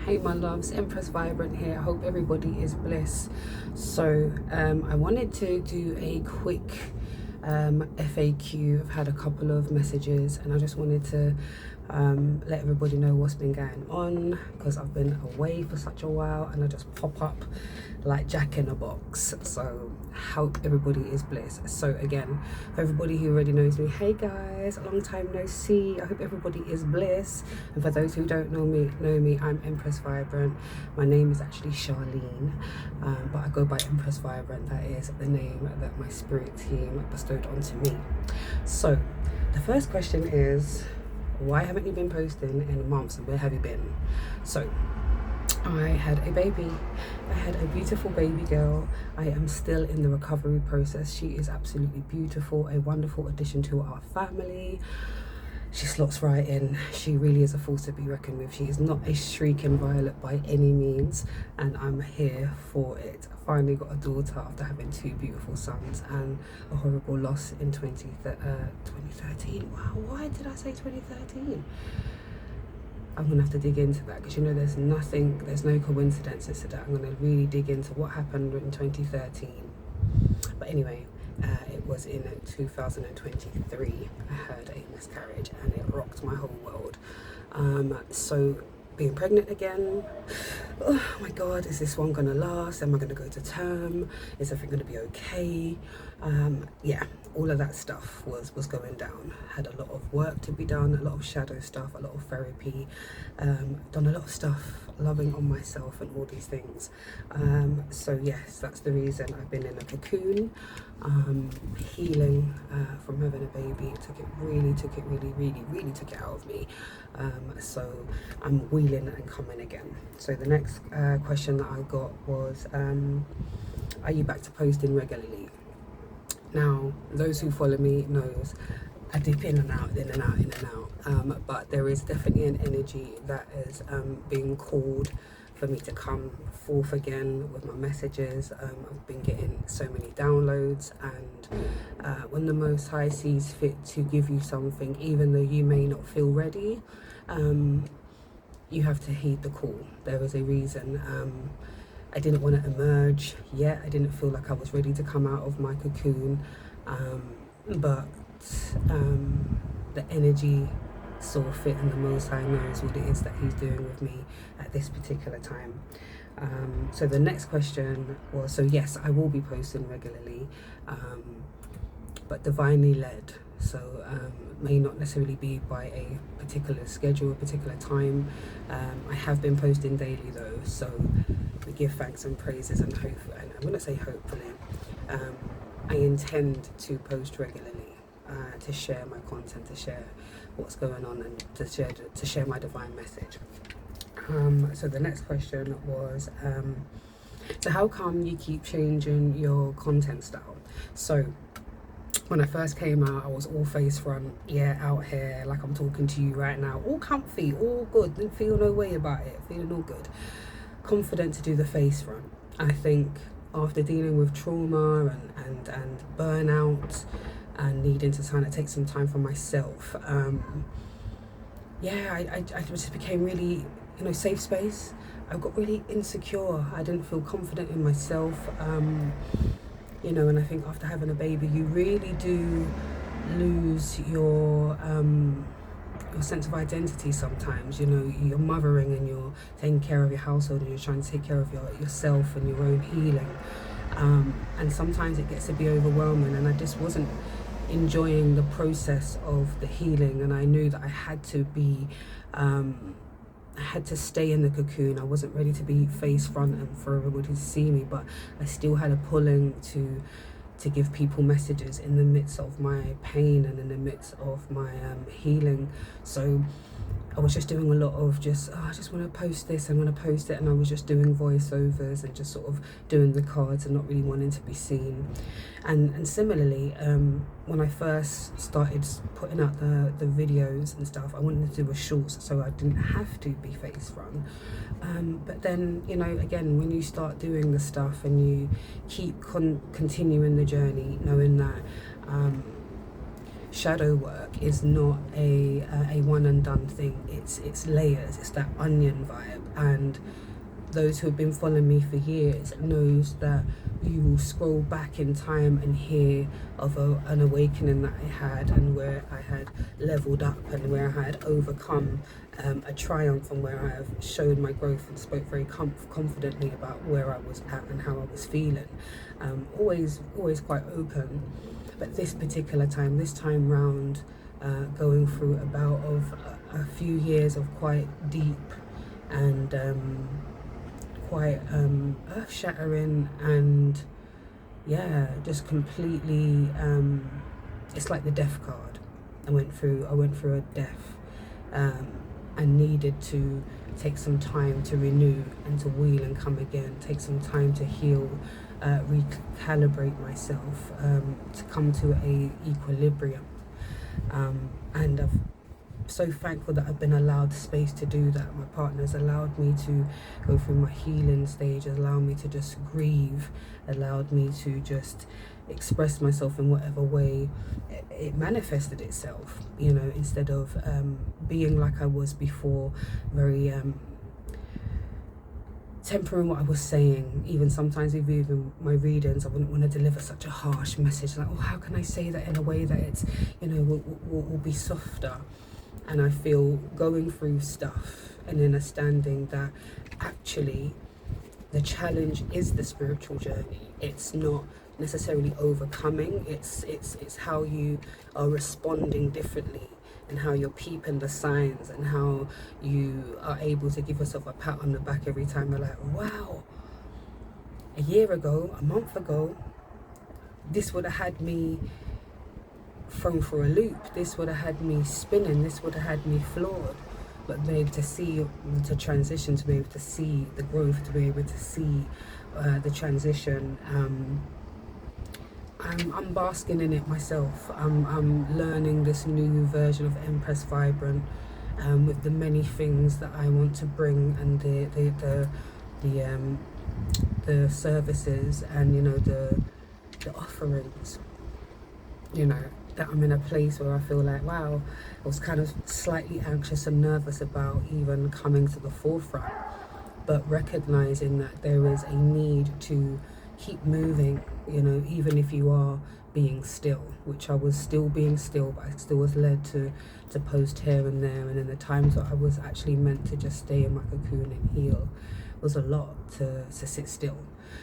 Hey my loves, Empress Vibrant here. I hope everybody is blessed. So I wanted to do a quick FAQ. I've had a couple of messages and I just wanted to let everybody know what's been going on, because I've been away for such a while and I just pop up like Jack in a box. So hope everybody is blessed. So again, for everybody who already knows me, hey guys, a long time no see. I hope everybody is blessed. And for those who don't know me, I'm Empress Vibrant. My name is actually Charlene, but I go by Empress Vibrant. That is the name that my spirit team bestowed onto me. So the first question is, why haven't you been posting in months and where have you been? So I had a baby. I had a beautiful baby girl. I am still in the recovery process. She is absolutely beautiful, a wonderful addition to our family. She slots right in. She really is a force to be reckoned with. She is not a shrieking violet by any means, and I'm here for it. I finally got a daughter after having two beautiful sons and a horrible loss in 2013. Wow, why did I say 2013? I'm gonna have to dig into that, because you know there's no coincidences to that. I'm gonna really dig into what happened in 2013. But anyway, it was in 2023 I had a miscarriage and it rocked my whole world. So being pregnant again, oh my god, is this one gonna last? Am I gonna go to term? Is everything gonna be okay? Yeah, all of that stuff was going down. Had a lot of work to be done, a lot of shadow stuff, a lot of therapy, done a lot of stuff, loving on myself and all these things. So yes, that's the reason I've been in a cocoon, healing from having a baby. It really took it out of me. So I'm wheeling and coming again. So the next question that I got was, are you back to posting regularly? Now, those who follow me knows I dip in and out, but there is definitely an energy that is being called for me to come forth again with my messages. I've been getting so many downloads, and when the Most High sees fit to give you something, even though you may not feel ready, you have to heed the call. There is a reason. I didn't want to emerge yet. I didn't feel like I was ready to come out of my cocoon, but the energy saw fit, and the Most High knows what it is that He's doing with me at this particular time. So the next question was, so yes, I will be posting regularly, but divinely led. So may not necessarily be by a particular schedule, a particular time. I have been posting daily though, so we give thanks and praises and hope, and I'm going to say hopefully. I intend to post regularly, to share my content, to share what's going on, and to share my divine message. So the next question was, so how come you keep changing your content style? So when I first came out, I was all face front, yeah, out here like I'm talking to you right now, all comfy, all good, didn't feel no way about it, feeling all good, confident to do the face front. I think after dealing with trauma and burnout and needing to kind of take some time for myself, yeah, I just became really, safe space. I got really insecure. I didn't feel confident in myself. And I think after having a baby, you really do lose your sense of identity sometimes. You're mothering and you're taking care of your household and you're trying to take care of yourself and your own healing. And sometimes it gets to be overwhelming, and I just wasn't enjoying the process of the healing, and I knew that I had to be I had to stay in the cocoon. I wasn't ready to be face front and for everybody to see me, but I still had a pulling to give people messages in the midst of my pain and in the midst of my healing. So I was just doing a lot of I just want to post this, I'm going to post it, and I was just doing voiceovers and just sort of doing the cards and not really wanting to be seen. And similarly, when I first started putting out the videos and stuff, I wanted to do a shorts so I didn't have to be face front. But then, again, when you start doing the stuff and you keep continuing the journey, knowing that shadow work is not a one and done thing. It's layers. It's that onion vibe. And those who have been following me for years knows that you will scroll back in time and hear of an awakening that I had, and where I had leveled up, and where I had overcome a triumph, and where I have shown my growth and spoke very confidently about where I was at and how I was feeling. Always quite open. But this particular time, this time round, going through a bout of a few years of quite deep and quite earth-shattering, and yeah, just completely it's like the death card. I went through a death, and needed to take some time to renew and to wheel and come again, take some time to heal, recalibrate myself, to come to a equilibrium, and I've so thankful that I've been allowed space to do that. My partner's allowed me to go through my healing stage, allowed me to just grieve, allowed me to just express myself in whatever way it manifested itself, you know, instead of being like I was before, very tempering what I was saying. Even sometimes, even my readings, I wouldn't want to deliver such a harsh message, like, oh, how can I say that in a way that it's, you know, will be softer. And I feel going through stuff and understanding that actually the challenge is the spiritual journey. It's not necessarily overcoming, it's how you are responding differently, and how you're peeping the signs, and how you are able to give yourself a pat on the back every time you're like, wow, a year ago, a month ago, this would have had me thrown for a loop, this would have had me spinning, this would have had me floored. But be able to see, to transition, to be able to see the growth, to be able to see the transition, I'm basking in it myself. I'm learning this new version of Empress Vibrant, with the many things that I want to bring, and the services, and, you know, the offerings, you know, that I'm in a place where I feel like, wow, I was kind of slightly anxious and nervous about even coming to the forefront, but recognizing that there is a need to keep moving, you know, even if you are being still, which I was still being still, but I still was led to post here and there. And in the times that I was actually meant to just stay in my cocoon and heal, was a lot to sit still.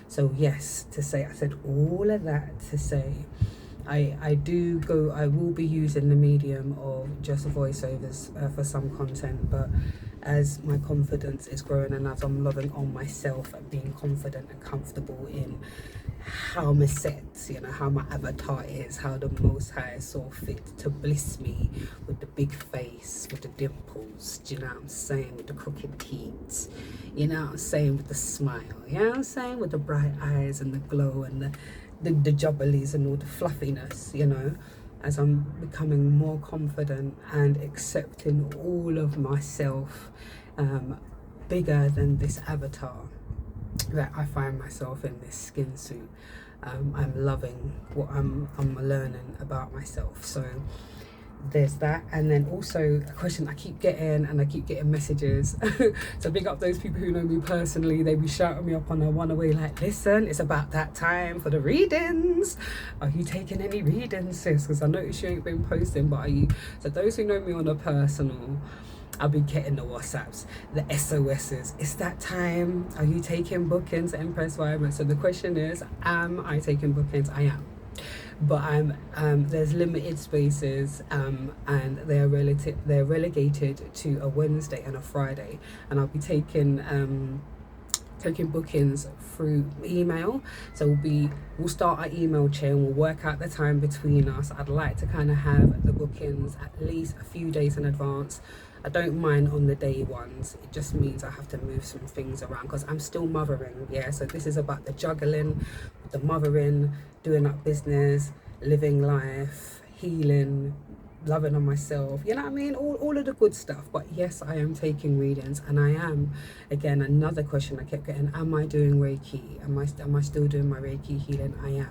So yes, to say, I said all of that to say, I will be using the medium of just voiceovers for some content, but as my confidence is growing, and as I'm loving on myself and being confident and comfortable in how I'm set, you know, how my avatar is, how the Most High saw fit to bliss me with the big face, with the dimples, do you know what I'm saying, with the crooked teeth, you know what I'm saying, with the smile, you know what I'm saying, with the bright eyes and the glow and the jubblies and all the fluffiness, you know, as I'm becoming more confident and accepting all of myself, bigger than this avatar that I find myself in, this skin suit. I'm loving what I'm learning about myself. So there's that. And then also a question I keep getting, and I keep getting messages so big up those people who know me personally. They be shouting me up on a one away, like, listen, it's about that time for the readings. Are you taking any readings, sis? Because I noticed you ain't been posting, but are you? So those who know me on a personal, I'll be getting the WhatsApps, the SOSs. It's that time. Are you taking bookings, Empress Vibrant? So the question is, am I taking bookings? I am. But there's limited spaces, and they're relegated to a Wednesday and a Friday, and I'll be taking bookings through email. So we'll start our email chain, we'll work out the time between us. I'd like to kind of have the bookings at least a few days in advance. I don't mind on the day ones. It just means I have to move some things around because I'm still mothering. Yeah, so this is about the juggling, the mothering, doing up business, living life, healing, loving on myself, you know what I mean, all of the good stuff. But yes, I am taking readings, and I am, again, another question I kept getting, am I doing Reiki? Am I still doing my Reiki healing? I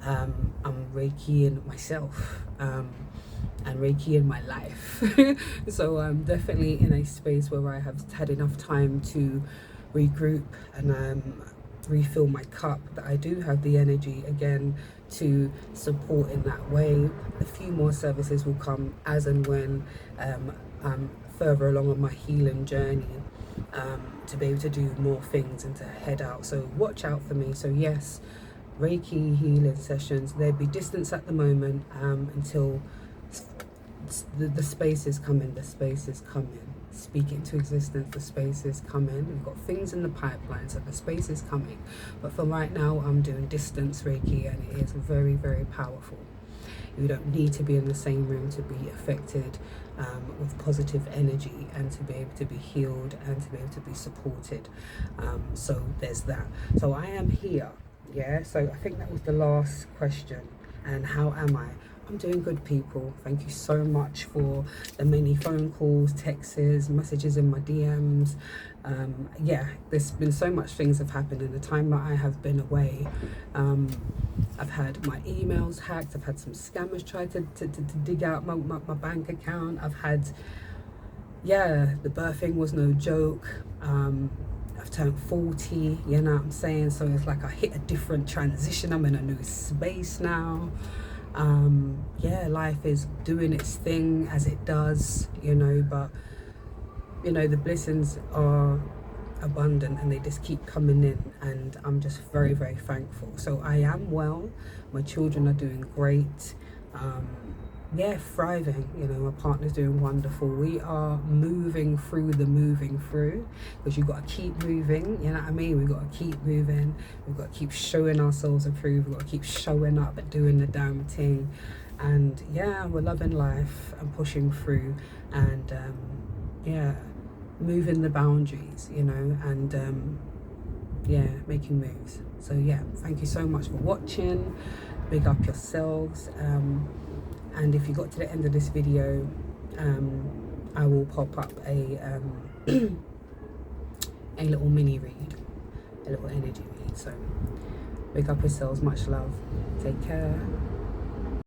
I'm Reiki in myself, and Reiki in my life. So I'm definitely in a space where I have had enough time to regroup and refill my cup, that I do have the energy again to support in that way. A few more services will come as and when I'm further along on my healing journey, to be able to do more things and to head out. So watch out for me. So yes, Reiki healing sessions. There'd be distance at the moment, until the space is coming. The space is coming. Speak it into existence. The space is coming. We've got things in the pipeline, so the space is coming. But for right now, I'm doing distance Reiki, and it is very, very powerful. You don't need to be in the same room to be affected with positive energy, and to be able to be healed, and to be able to be supported. So there's that. So I am here. Yeah, so I think that was the last question. And how am I? I'm doing good, people. Thank you so much for the many phone calls, texts, messages in my DMs. Yeah, there's been so much things have happened in the time that I have been away. I've had my emails hacked. I've had some scammers try to dig out my bank account. I've had, yeah, the birthing was no joke. I've turned 40, you know what I'm saying? So it's like I hit a different transition. I'm in a new space now. Yeah, life is doing its thing as it does, you know, but, you know, the blessings are abundant and they just keep coming in, and I'm just very, very thankful. So I am well. My children are doing great. Yeah, thriving. You know, my partner's doing wonderful. We are moving through the moving through, because you've got to keep moving, you know what I mean? We've got to keep moving. We've got to keep showing ourselves improved. We've got to keep showing up and doing the damn thing. And yeah, we're loving life and pushing through, and yeah, moving the boundaries, you know, and yeah, making moves. So yeah, thank you so much for watching. Big up yourselves. And if you got to the end of this video, I will pop up a a little mini read, a little energy read. So big up yourselves, much love, take care.